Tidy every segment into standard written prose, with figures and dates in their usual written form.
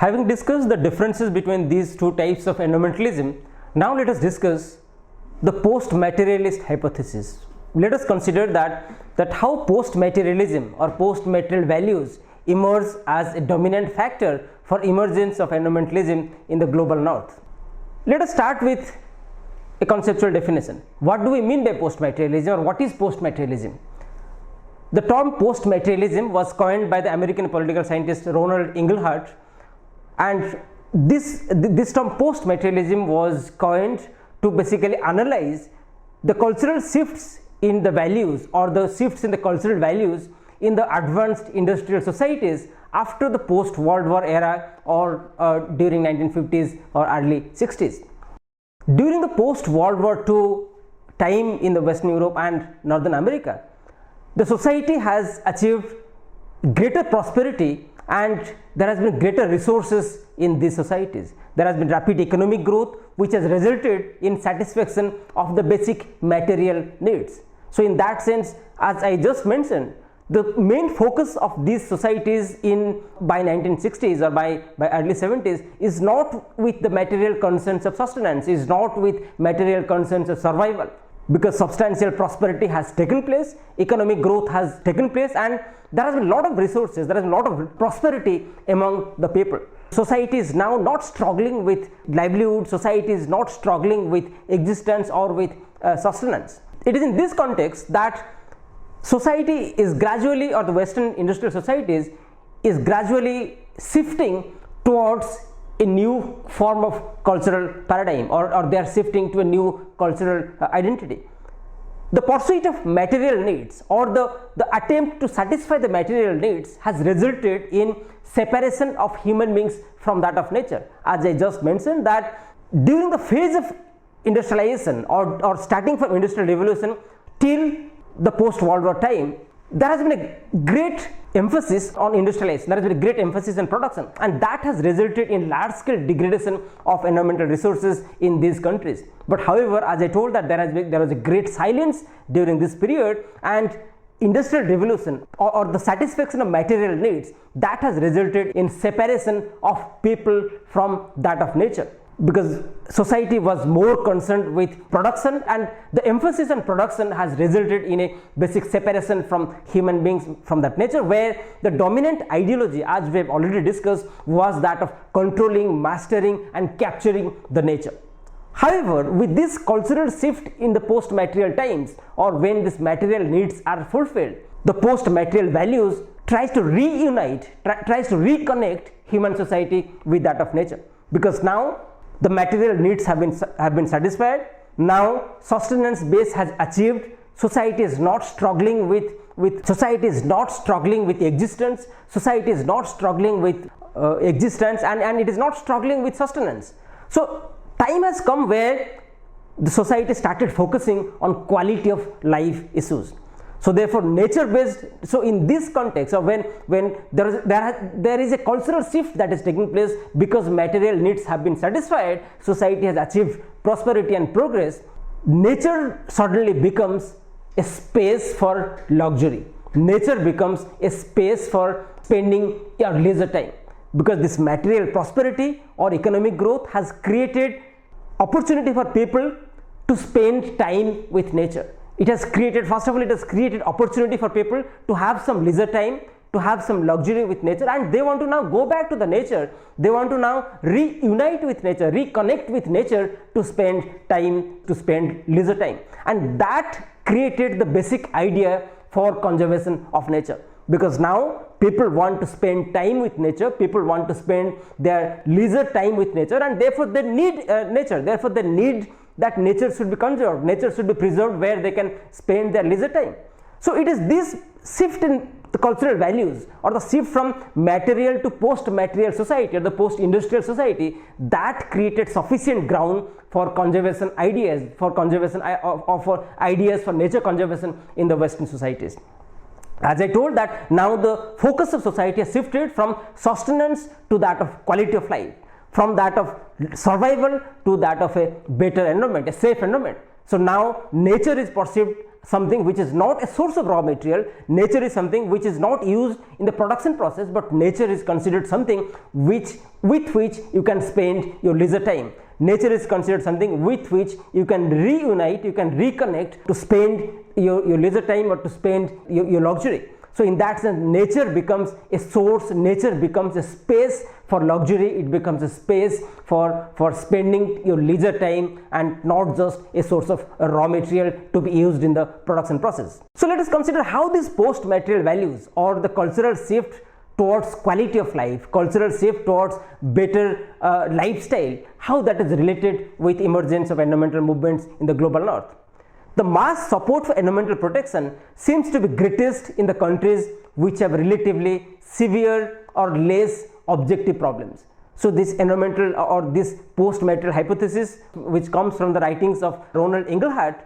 Having discussed the differences between these two types of environmentalism, now let us discuss the post-materialist hypothesis. Let us consider that how post-materialism or post-material values emerge as a dominant factor for emergence of environmentalism in the global north. Let us start with a conceptual definition. What do we mean by post-materialism, or what is post-materialism? The term post-materialism was coined by the American political scientist Ronald Inglehart, and this term post-materialism was coined to basically analyze the cultural shifts in the values, or the shifts in the cultural values in the advanced industrial societies after the post-World War era, or during 1950s or early 60s. During the post-World War II time in the Western Europe and Northern America, the society has achieved greater prosperity and there has been greater resources in these societies. There has been rapid economic growth which has resulted in satisfaction of the basic material needs. So in that sense, as I just mentioned, the main focus of these societies by 1960s or by early 70s is not with the material concerns of sustenance, is not with material concerns of survival, because substantial prosperity has taken place, economic growth has taken place, and there has been a lot of resources, there is a lot of prosperity among the people. Society is now not struggling with livelihood, society is not struggling with existence or with sustenance. It is in this context that society is gradually, or the Western industrial societies is gradually shifting towards a new form of cultural paradigm, or they are shifting to a new cultural identity. The pursuit of material needs, or the attempt to satisfy the material needs, has resulted in separation of human beings from that of nature. As I just mentioned, that during the phase of industrialization, or starting from industrial revolution till the post-World War time, there has been a great emphasis on industrialization, there has been a great emphasis on production, and that has resulted in large-scale degradation of environmental resources in these countries. But however, as I told, that there was a great silence during this period, and industrial revolution, or the satisfaction of material needs, that has resulted in separation of people from that of nature, because society was more concerned with production, and the emphasis on production has resulted in a basic separation from human beings from that nature, where the dominant ideology, as we have already discussed, was that of controlling, mastering and capturing the nature. However, with this cultural shift in the post-material times, or when these material needs are fulfilled, the post-material values tries to reunite, tries to reconnect human society with that of nature, because now the material needs have been satisfied. Now sustenance base has achieved. Society is not struggling with society is not struggling with existence. Society is not struggling with existence, and it is not struggling with sustenance. So time has come where the society started focusing on quality of life issues. So therefore, nature based, so in this context, or when there is a cultural shift that is taking place, because material needs have been satisfied, society has achieved prosperity and progress, nature suddenly becomes a space for luxury. Nature becomes a space for spending your leisure time, because this material prosperity or economic growth has created opportunity for people to spend time with nature. It has created, first of all, it has created opportunity for people to have some leisure time, to have some luxury with nature, and they want to now go back to the nature. They want to now reunite with nature, reconnect with nature, to spend time, to spend leisure time. And that created the basic idea for conservation of nature, because now people want to spend time with nature, people want to spend their leisure time with nature, and therefore they need nature, therefore they need that nature should be conserved, nature should be preserved, where they can spend their leisure time. So it is this shift in the cultural values, or the shift from material to post-material society, or the post-industrial society, that created sufficient ground for conservation ideas, for conservation for ideas for nature conservation in the Western societies. As I told, that now the focus of society has shifted from sustenance to that of quality of life, from that of survival to that of a better environment, a safe environment. So now nature is perceived something which is not a source of raw material. Nature is something which is not used in the production process, but nature is considered something with which you can spend your leisure time. Nature is considered something with which you can reunite, you can reconnect to spend your leisure time or to spend your luxury. So in that sense, nature becomes a source, nature becomes a space for luxury, it becomes a space for spending your leisure time and not just a source of raw material to be used in the production process. So let us consider how these post-material values or the cultural shift towards quality of life, cultural shift towards better lifestyle, how that is related with emergence of environmental movements in the global north. The mass support for environmental protection seems to be greatest in the countries which have relatively severe or less objective problems. So this environmental or this post-material hypothesis, which comes from the writings of Ronald Inglehart,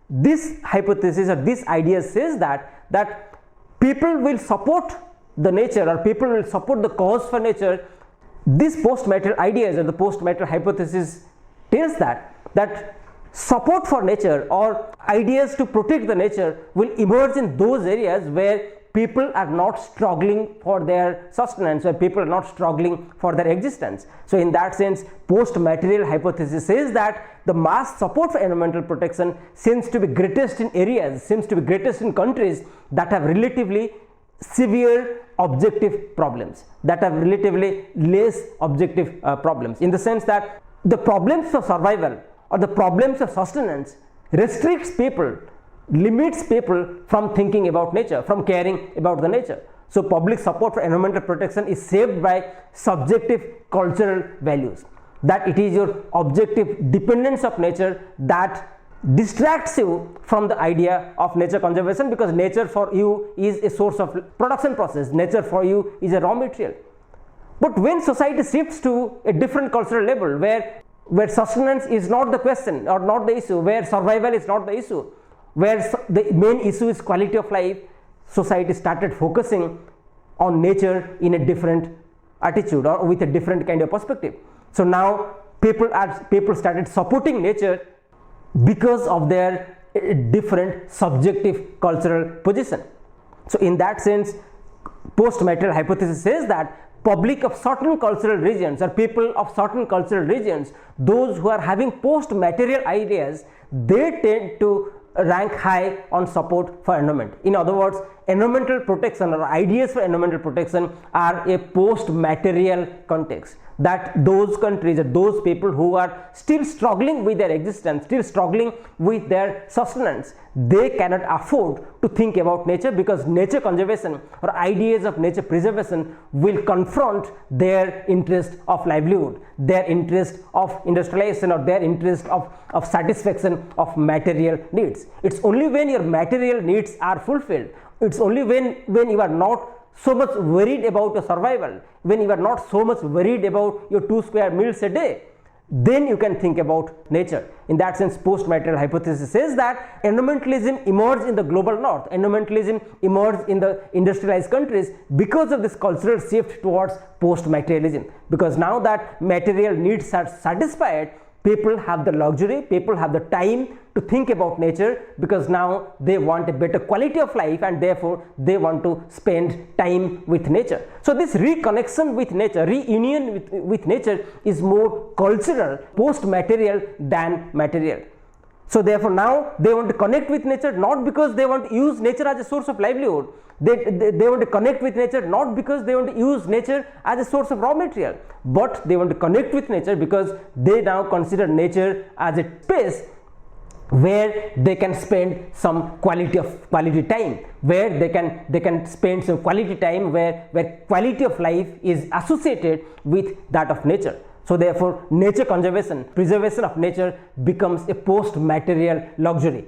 this hypothesis or this idea says that people will support the nature or people will support the cause for nature. These post-material ideas or the post-material hypothesis tells that support for nature or ideas to protect the nature will emerge in those areas where people are not struggling for their sustenance, where people are not struggling for their existence. So in that sense, post-material hypothesis says that the mass support for environmental protection seems to be greatest in areas, seems to be greatest in countries that have relatively severe objective problems, that have relatively less objective problems, in the sense that the problems of survival or the problems of sustenance restricts people, limits people from thinking about nature, from caring about the nature. So public support for environmental protection is shaped by subjective cultural values, that it is your objective dependence of nature that distracts you from the idea of nature conservation, because nature for you is a source of production process, nature for you is a raw material. But when society shifts to a different cultural level where sustenance is not the question or not the issue, where survival is not the issue, where the main issue is quality of life, society started focusing on nature in a different attitude or with a different kind of perspective. So now people started supporting nature because of their different subjective cultural position. So in that sense, post-material hypothesis says that public of certain cultural regions or people of certain cultural regions, those who are having post-material ideas, they tend to rank high on support for environment. In other words, environmental protection or ideas for environmental protection are a post-material context, that those countries or those people who are still struggling with their existence, still struggling with their sustenance, they cannot afford to think about nature, because nature conservation or ideas of nature preservation will confront their interest of livelihood, their interest of industrialization, or their interest of satisfaction of material needs. It's only when your material needs are fulfilled, it's only when you are not so much worried about your survival, when you are not so much worried about your 2 square meals a day, then you can think about nature. In that sense, post-material hypothesis says that environmentalism emerged in the global north, environmentalism emerged in the industrialized countries because of this cultural shift towards post-materialism, because now that material needs are satisfied, people have the luxury, people have the time to think about nature, because now they want a better quality of life and therefore they want to spend time with nature. So this reconnection with nature, reunion with nature is more cultural, post-material than material. So therefore now they want to connect with nature not because they want to use nature as a source of livelihood, they want to connect with nature not because they want to use nature as a source of raw material, but they want to connect with nature because they now consider nature as a space where they can spend some quality time, where they can spend some quality time where quality of life is associated with that of nature. So therefore nature conservation, preservation of nature becomes a post-material luxury.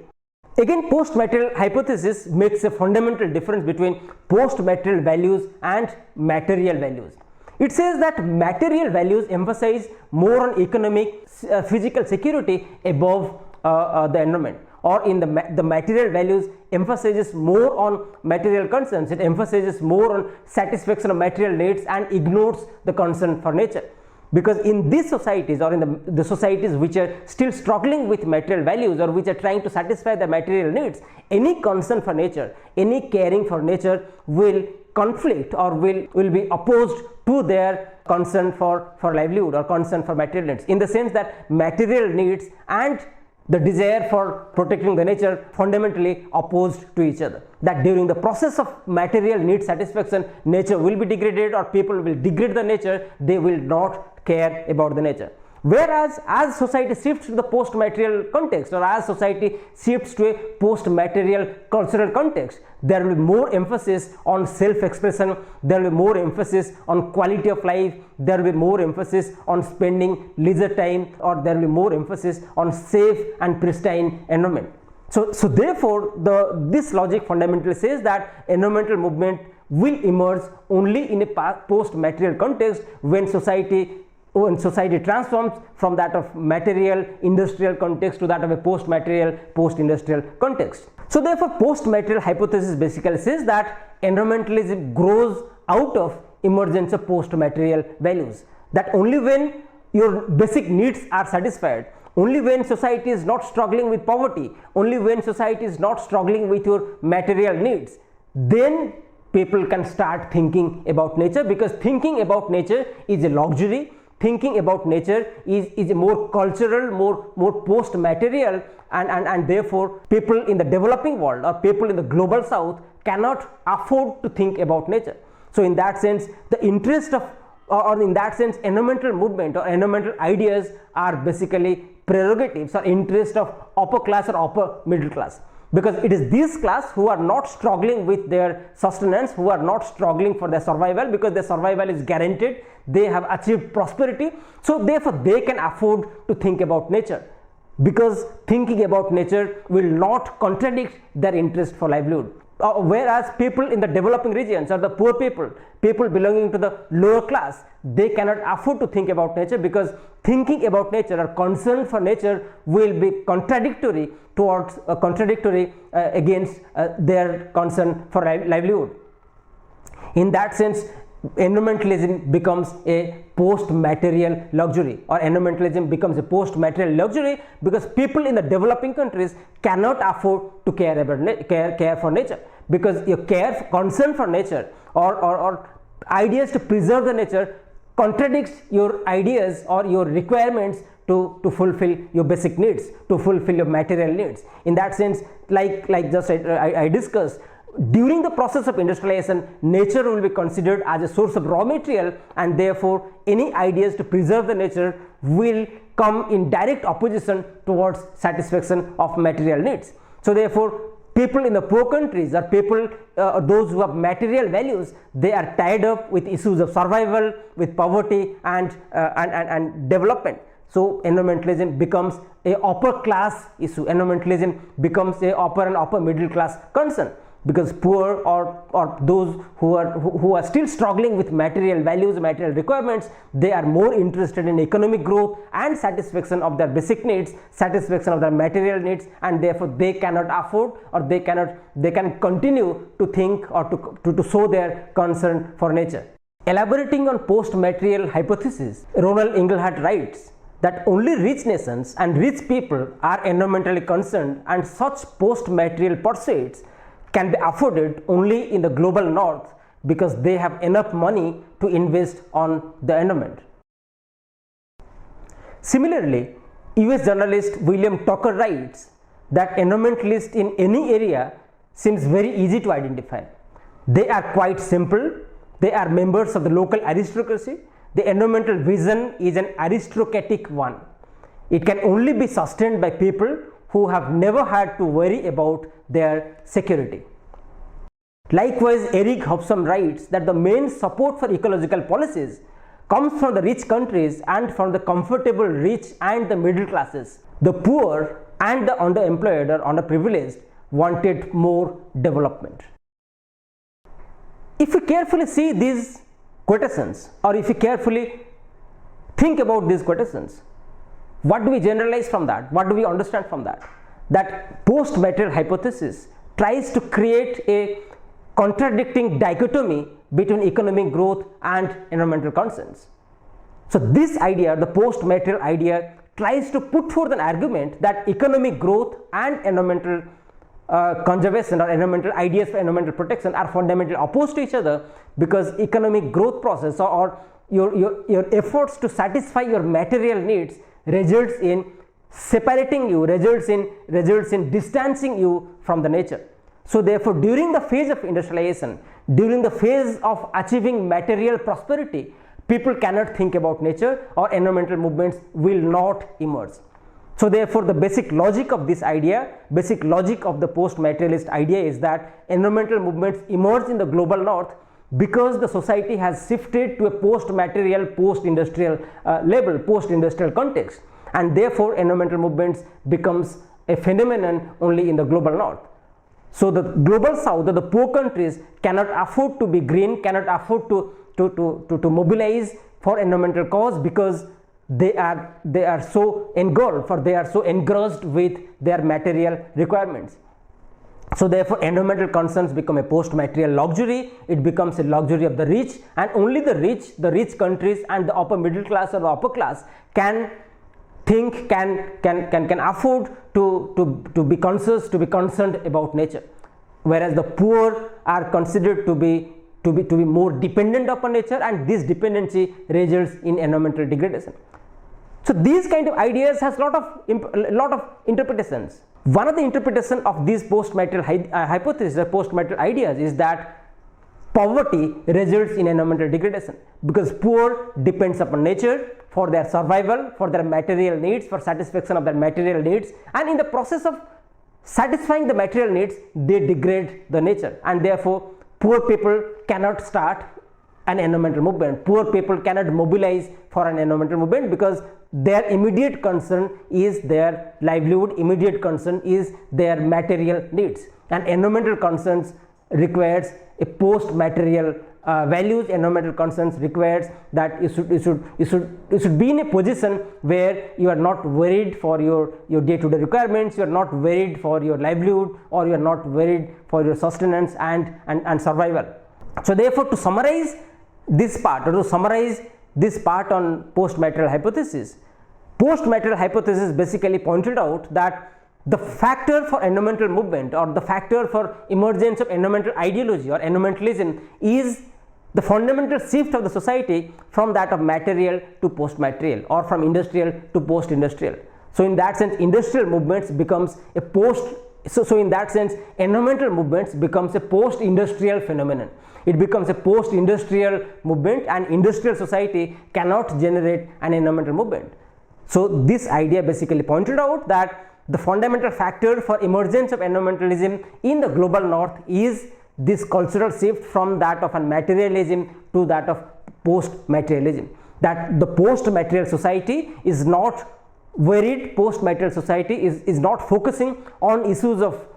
Again, post-material hypothesis makes a fundamental difference between post-material values and material values. It says that material values emphasize more on economic, physical security above the environment, or in the material values emphasizes more on material concerns, it emphasizes more on satisfaction of material needs and ignores the concern for nature. Because in these societies, or in the societies which are still struggling with material values, or which are trying to satisfy their material needs, any concern for nature, any caring for nature will conflict or will be opposed to their concern for livelihood or concern for material needs, in the sense that material needs and the desire for protecting the nature fundamentally opposed to each other. That during the process of material need satisfaction, nature will be degraded, or people will degrade the nature, they will not care about the nature. Whereas as society shifts to the post-material context, or as society shifts to a post-material cultural context, there will be more emphasis on self-expression, there will be more emphasis on quality of life, there will be more emphasis on spending leisure time, or there will be more emphasis on safe and pristine environment. So therefore, this logic fundamentally says that environmental movement will emerge only in a post-material context when society transforms from that of material industrial context to that of a post-material post-industrial context. So therefore, post-material hypothesis basically says that environmentalism grows out of emergence of post-material values, that only when your basic needs are satisfied, only when society is not struggling with poverty, only when society is not struggling with your material needs, then people can start thinking about nature, because thinking about nature is a luxury. Thinking about nature is a more cultural, more post-material, and therefore people in the developing world or people in the global south cannot afford to think about nature. So in that sense, the interest of, or in that sense, environmental movement or environmental ideas are basically prerogatives or interest of upper class or upper middle class, because it is this class who are not struggling with their sustenance, who are not struggling for their survival, because their survival is guaranteed, they have achieved prosperity, so therefore they can afford to think about nature, because thinking about nature will not contradict their interest for livelihood. Whereas people in the developing regions, or the poor people belonging to the lower class, they cannot afford to think about nature, because thinking about nature or concern for nature will be contradictory against their concern for livelihood. In that sense, environmentalism becomes a post-material luxury, or environmentalism becomes a post-material luxury, because people in the developing countries cannot afford to care for nature, because your concern for nature or ideas to preserve the nature contradicts your ideas or your requirements to fulfill your basic needs, to fulfill your material needs. In that sense, like just I discussed, during the process of industrialization, nature will be considered as a source of raw material, and therefore any ideas to preserve the nature will come in direct opposition towards satisfaction of material needs. So therefore, people in the poor countries, or people those who have material values, they are tied up with issues of survival, with poverty and development. So environmentalism becomes a upper class issue, environmentalism becomes a upper and upper middle class concern, because poor or those who are still struggling with material values, material requirements, they are more interested in economic growth and satisfaction of their basic needs, satisfaction of their material needs, and therefore they cannot afford, or they can continue to think or to show their concern for nature. Elaborating on post-material hypothesis, Ronald Inglehart writes that only rich nations and rich people are environmentally concerned, and such post-material pursuits can be afforded only in the global north, because they have enough money to invest on the environment. Similarly, US journalist William Tucker writes that environmentalists in any area seems very easy to identify. They are quite simple, they are members of the local aristocracy. The environmental vision is an aristocratic one. It can only be sustained by people who have never had to worry about their security. Likewise, Eric Hobson writes that the main support for ecological policies comes from the rich countries and from the comfortable rich and the middle classes. The poor and the underemployed or underprivileged wanted more development. If you carefully see these quotations, or if you carefully think about these quotations, what do we generalize from that? What do we understand from that? That post-material hypothesis tries to create a contradicting dichotomy between economic growth and environmental concerns. So this idea, the post-material idea, tries to put forth an argument that economic growth and environmental conservation or environmental ideas for environmental protection are fundamentally opposed to each other, because economic growth process or your efforts to satisfy your material needs results in separating you, results in distancing you from the nature. So therefore, during the phase of industrialization, during the phase of achieving material prosperity, people cannot think about nature, or environmental movements will not emerge. So therefore, the basic logic of this idea, basic logic of the post-materialist idea is that environmental movements emerge in the global north because the society has shifted to a post-material, post-industrial level, post-industrial context, and therefore environmental movements becomes a phenomenon only in the global north. So the global south, or the poor countries, cannot afford to be green, cannot afford to mobilize for environmental cause, because they are so engulfed, or they are so engrossed with their material requirements. So therefore, environmental concerns become a post-material luxury. It becomes a luxury of the rich, and only the rich countries and the upper middle class or the upper class can think, can afford to be conscious, to be concerned about nature, whereas the poor are considered to be more dependent upon nature, and this dependency results in environmental degradation. So these kind of ideas has lot of interpretations. One of the interpretation of these post-material hypothesis or post-material ideas is that poverty results in environmental degradation, because poor depends upon nature for their survival, for their material needs, for satisfaction of their material needs, and in the process of satisfying the material needs, they degrade the nature, and therefore poor people cannot start an environmental movement. Poor people cannot mobilize for an environmental movement, because their immediate concern is their livelihood, immediate concern is their material needs, and environmental concerns requires a post-material values. Environmental concerns requires that you should be in a position where you are not worried for your day-to-day requirements, you are not worried for your livelihood, or you are not worried for your sustenance and survival. So therefore, to summarize this part, or to summarize this part on post-material hypothesis, post-material hypothesis basically pointed out that the factor for environmental movement, or the factor for emergence of environmental ideology or environmentalism, is the fundamental shift of the society from that of material to post-material, or from industrial to post-industrial. So in that sense, industrial movements becomes a so in that sense, environmental movements becomes a post-industrial phenomenon. It becomes a post-industrial movement, and industrial society cannot generate an environmental movement. So this idea basically pointed out that the fundamental factor for emergence of environmentalism in the global north is this cultural shift from that of materialism to that of post-materialism. That the post-material society is not worried, post-material society is not focusing on issues of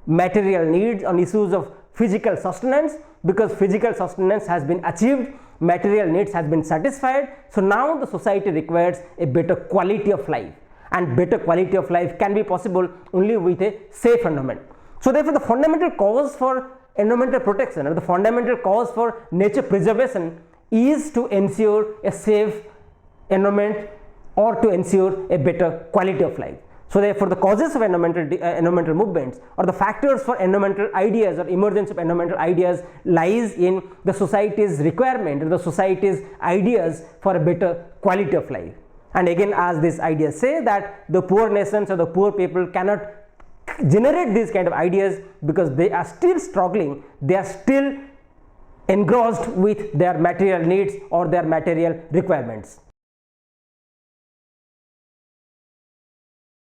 material needs, on issues of physical sustenance, because physical sustenance has been achieved, material needs has been satisfied. So now the society requires a better quality of life, and better quality of life can be possible only with a safe environment. So therefore, the fundamental cause for environmental protection, or the fundamental cause for nature preservation, is to ensure a safe environment, or to ensure a better quality of life. So therefore, the causes of environmental movements, or the factors for environmental ideas or emergence of environmental ideas, lies in the society's requirement, or the society's ideas for a better quality of life. And again, as these ideas say, that the poor nations or the poor people cannot generate these kind of ideas because they are still struggling, they are still engrossed with their material needs or their material requirements.